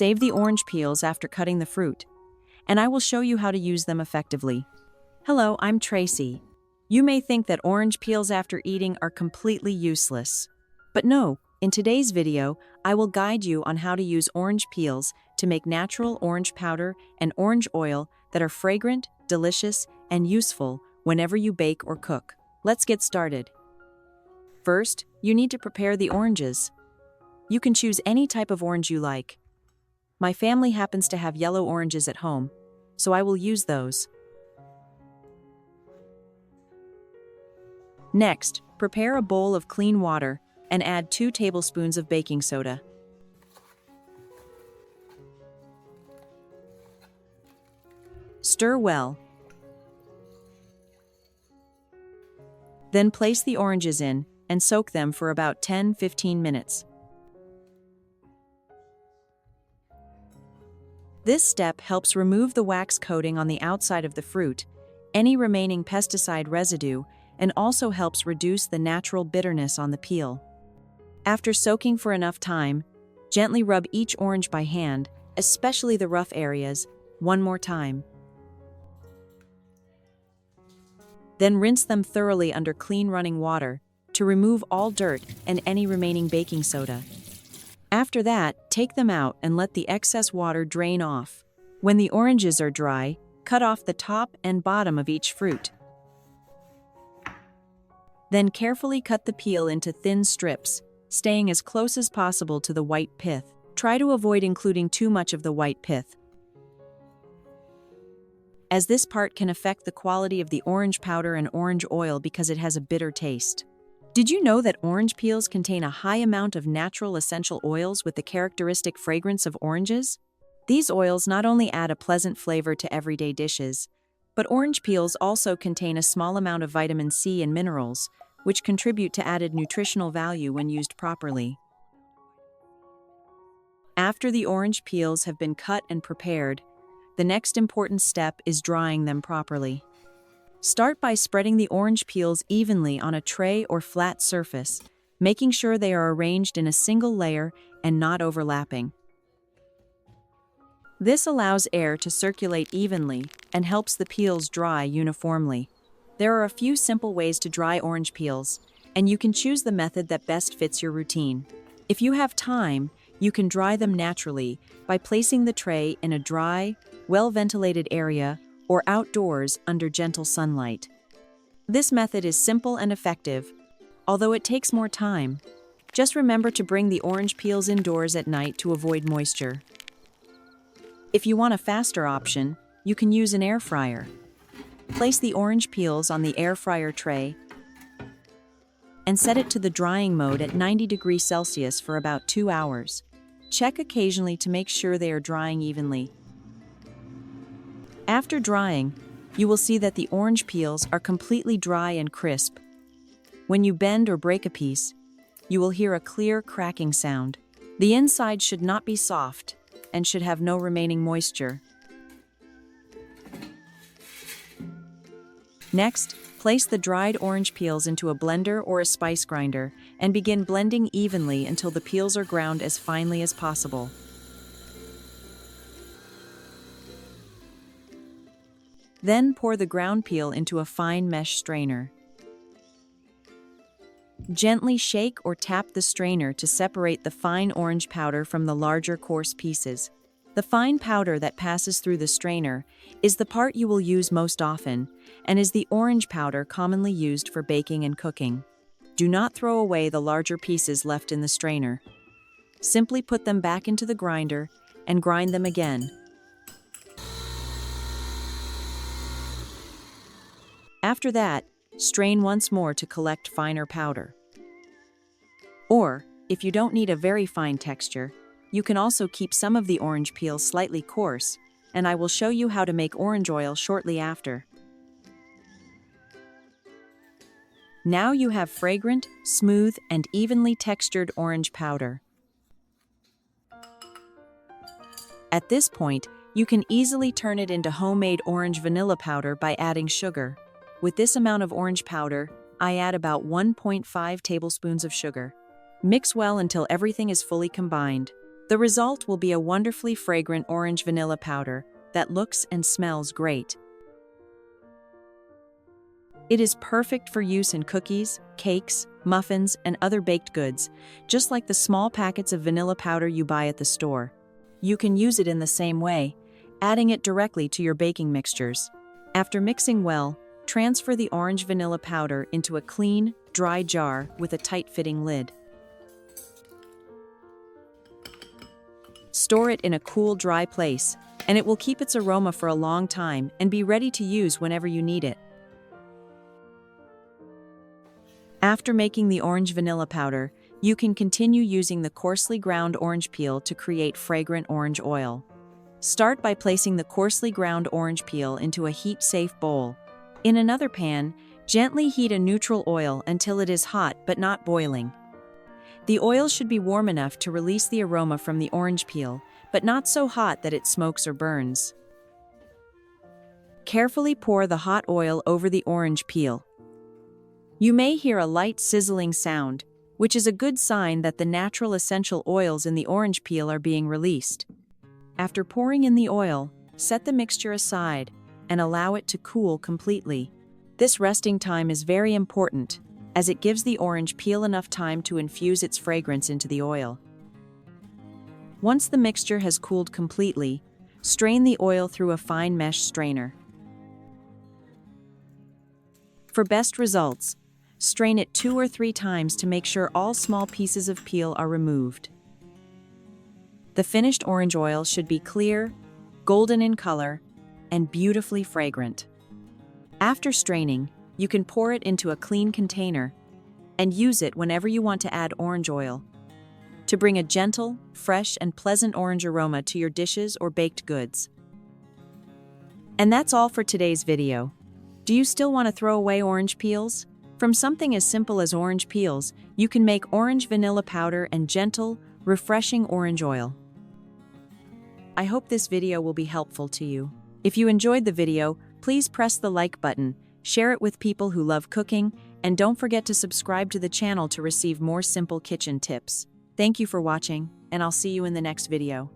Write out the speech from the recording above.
Save the orange peels after cutting the fruit, and I will show you how to use them effectively. Hello, I'm Tracy. You may think that orange peels after eating are completely useless. But no, in today's video, I will guide you on how to use orange peels to make natural orange powder and orange oil that are fragrant, delicious, and useful whenever you bake or cook. Let's get started. First, you need to prepare the oranges. You can choose any type of orange you like. My family happens to have yellow oranges at home, so I will use those. Next, prepare a bowl of clean water and add 2 tablespoons of baking soda. Stir well. Then place the oranges in and soak them for about 10-15 minutes. This step helps remove the wax coating on the outside of the fruit, any remaining pesticide residue, and also helps reduce the natural bitterness on the peel. After soaking for enough time, gently rub each orange by hand, especially the rough areas, one more time. Then rinse them thoroughly under clean running water to remove all dirt and any remaining baking soda. After that, take them out and let the excess water drain off. When the oranges are dry, cut off the top and bottom of each fruit. Then carefully cut the peel into thin strips, staying as close as possible to the white pith. Try to avoid including too much of the white pith, as this part can affect the quality of the orange powder and orange oil because it has a bitter taste. Did you know that orange peels contain a high amount of natural essential oils with the characteristic fragrance of oranges? These oils not only add a pleasant flavor to everyday dishes, but orange peels also contain a small amount of vitamin C and minerals, which contribute to added nutritional value when used properly. After the orange peels have been cut and prepared, the next important step is drying them properly. Start by spreading the orange peels evenly on a tray or flat surface, making sure they are arranged in a single layer and not overlapping. This allows air to circulate evenly and helps the peels dry uniformly. There are a few simple ways to dry orange peels, and you can choose the method that best fits your routine. If you have time, you can dry them naturally by placing the tray in a dry, well-ventilated area or outdoors under gentle sunlight. This method is simple and effective, although it takes more time. Just remember to bring the orange peels indoors at night to avoid moisture. If you want a faster option, you can use an air fryer. Place the orange peels on the air fryer tray and set it to the drying mode at 90 degrees Celsius for about 2 hours. Check occasionally to make sure they are drying evenly. After drying, you will see that the orange peels are completely dry and crisp. When you bend or break a piece, you will hear a clear cracking sound. The inside should not be soft and should have no remaining moisture. Next, place the dried orange peels into a blender or a spice grinder and begin blending evenly until the peels are ground as finely as possible. Then pour the ground peel into a fine mesh strainer. Gently shake or tap the strainer to separate the fine orange powder from the larger coarse pieces. The fine powder that passes through the strainer is the part you will use most often and is the orange powder commonly used for baking and cooking. Do not throw away the larger pieces left in the strainer. Simply put them back into the grinder and grind them again. After that, strain once more to collect finer powder. Or, if you don't need a very fine texture, you can also keep some of the orange peel slightly coarse, and I will show you how to make orange oil shortly after. Now you have fragrant, smooth, and evenly textured orange powder. At this point, you can easily turn it into homemade orange vanilla powder by adding sugar. With this amount of orange powder, I add about 1.5 tablespoons of sugar. Mix well until everything is fully combined. The result will be a wonderfully fragrant orange vanilla powder that looks and smells great. It is perfect for use in cookies, cakes, muffins, and other baked goods, just like the small packets of vanilla powder you buy at the store. You can use it in the same way, adding it directly to your baking mixtures. After mixing well, transfer the orange vanilla powder into a clean, dry jar with a tight-fitting lid. Store it in a cool, dry place, and it will keep its aroma for a long time and be ready to use whenever you need it. After making the orange vanilla powder, you can continue using the coarsely ground orange peel to create fragrant orange oil. Start by placing the coarsely ground orange peel into a heat-safe bowl. In another pan, gently heat a neutral oil until it is hot but not boiling. The oil should be warm enough to release the aroma from the orange peel, but not so hot that it smokes or burns. Carefully pour the hot oil over the orange peel. You may hear a light sizzling sound, which is a good sign that the natural essential oils in the orange peel are being released. After pouring in the oil, set the mixture aside and allow it to cool completely. This resting time is very important, as it gives the orange peel enough time to infuse its fragrance into the oil. Once the mixture has cooled completely, strain the oil through a fine mesh strainer. For best results, strain it 2 or 3 times to make sure all small pieces of peel are removed. The finished orange oil should be clear, golden in color, and beautifully fragrant. After straining, you can pour it into a clean container and use it whenever you want to add orange oil to bring a gentle, fresh, and pleasant orange aroma to your dishes or baked goods. And that's all for today's video. Do you still want to throw away orange peels? From something as simple as orange peels, you can make orange vanilla powder and gentle, refreshing orange oil. I hope this video will be helpful to you. If you enjoyed the video, please press the like button, share it with people who love cooking, and don't forget to subscribe to the channel to receive more simple kitchen tips. Thank you for watching, and I'll see you in the next video.